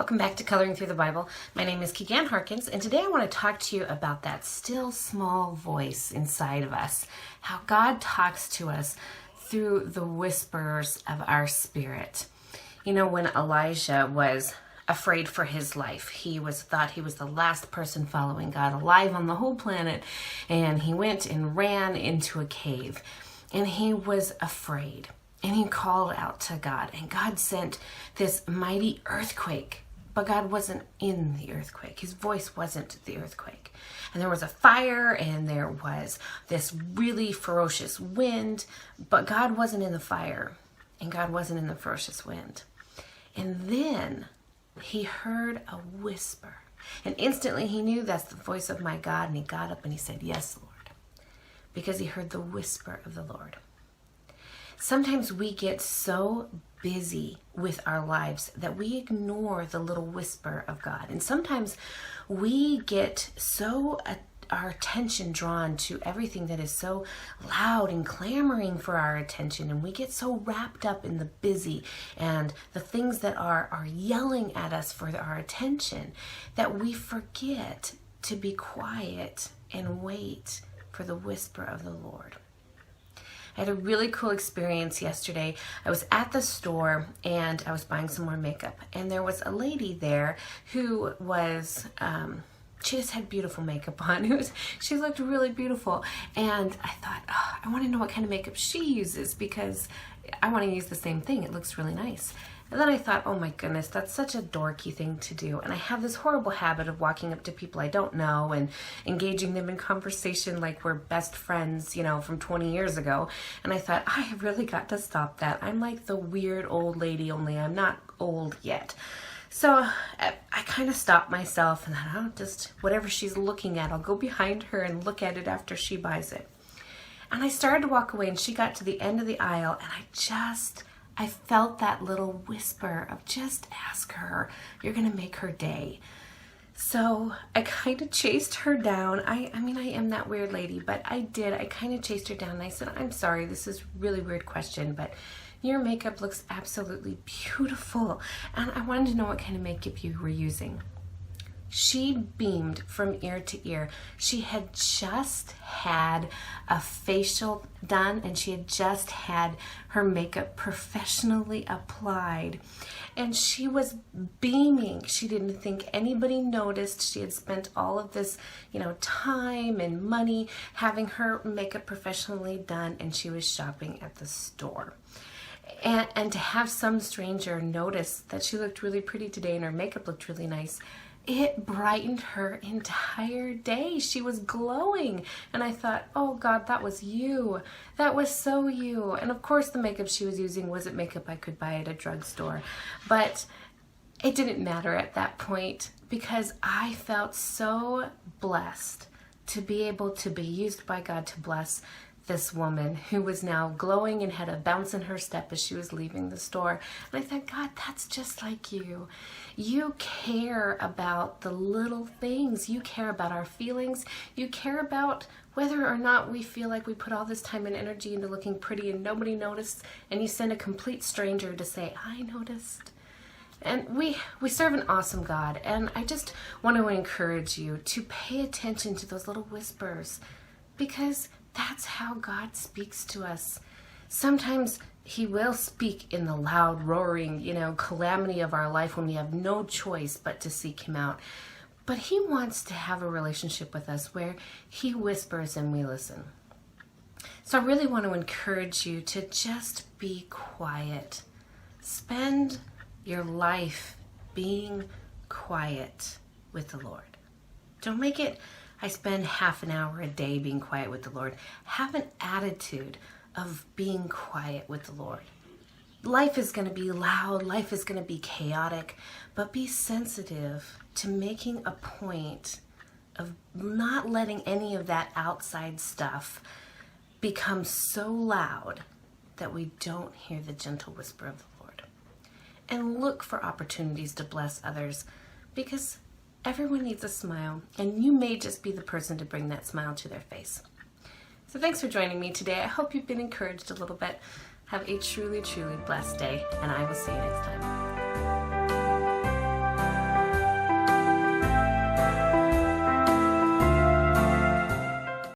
Welcome back to Coloring Through the Bible. My name is Keegan Harkins, and today I want to talk to you about that still small voice inside of us, how God talks to us through the whispers of our spirit. You know, when Elijah was afraid for his life, he thought he was the last person following God alive on the whole planet, and he went and ran into a cave, and he was afraid. And he called out to God, and God sent this mighty earthquake. But God wasn't in the earthquake. His voice wasn't the earthquake. And there was a fire, and there was this really ferocious wind, but God wasn't in the fire, and God wasn't in the ferocious wind. And then he heard a whisper, and instantly he knew that's the voice of my God, and he got up and he said, "Yes, Lord," because he heard the whisper of the Lord. Sometimes we get so busy with our lives that we ignore the little whisper of God. And sometimes we get so our attention drawn to everything that is so loud and clamoring for our attention, and we get so wrapped up in the busy and the things that are yelling at us for our attention that we forget to be quiet and wait for the whisper of the Lord. I had a really cool experience yesterday. I was at the store and I was buying some more makeup, and there was a lady there who was, she just had beautiful makeup on. She looked really beautiful, and I thought, oh, I want to know what kind of makeup she uses because I want to use the same thing. It looks really nice. And then I thought, oh my goodness, that's such a dorky thing to do. And I have this horrible habit of walking up to people I don't know and engaging them in conversation like we're best friends, you know, from 20 years ago. And I thought, I really got to stop that. I'm like the weird old lady, only I'm not old yet. So I kind of stopped myself and thought, oh, just whatever she's looking at, I'll go behind her and look at it after she buys it. And I started to walk away, and she got to the end of the aisle, and I felt that little whisper of just ask her, you're going to make her day. So I kind of chased her down. I mean, I am that weird lady, but I kind of chased her down, and I said, I'm sorry, this is a really weird question, but your makeup looks absolutely beautiful, and I wanted to know what kind of makeup you were using. She beamed from ear to ear. She had just had a facial done, and she had just had her makeup professionally applied. And she was beaming. She didn't think anybody noticed. She had spent all of this, time and money having her makeup professionally done, and she was shopping at the store. And to have some stranger notice that she looked really pretty today and her makeup looked really nice, it brightened her entire day. She was glowing. And I thought, oh God, that was you. That was so you. And of course the makeup she was using wasn't makeup I could buy at a drugstore. But it didn't matter at that point because I felt so blessed to be able to be used by God to bless this woman who was now glowing and had a bounce in her step as she was leaving the store. And I thought, God, that's just like you. You care about the little things. You care about our feelings. You care about whether or not we feel like we put all this time and energy into looking pretty and nobody noticed, and you send a complete stranger to say, I noticed. And we serve an awesome God, and I just want to encourage you to pay attention to those little whispers, because that's how God speaks to us. Sometimes he will speak in the loud, roaring, calamity of our life when we have no choice but to seek him out. But he wants to have a relationship with us where he whispers and we listen. So I really want to encourage you to just be quiet. Spend your life being quiet with the Lord. Don't make it I spend half an hour a day being quiet with the Lord. Have an attitude of being quiet with the Lord. Life is going to be loud. Life is going to be chaotic. But be sensitive to making a point of not letting any of that outside stuff become so loud that we don't hear the gentle whisper of the Lord. And look for opportunities to bless others, because everyone needs a smile, and you may just be the person to bring that smile to their face. So thanks for joining me today. I hope you've been encouraged a little bit. Have a truly, truly blessed day, and I will see you next time.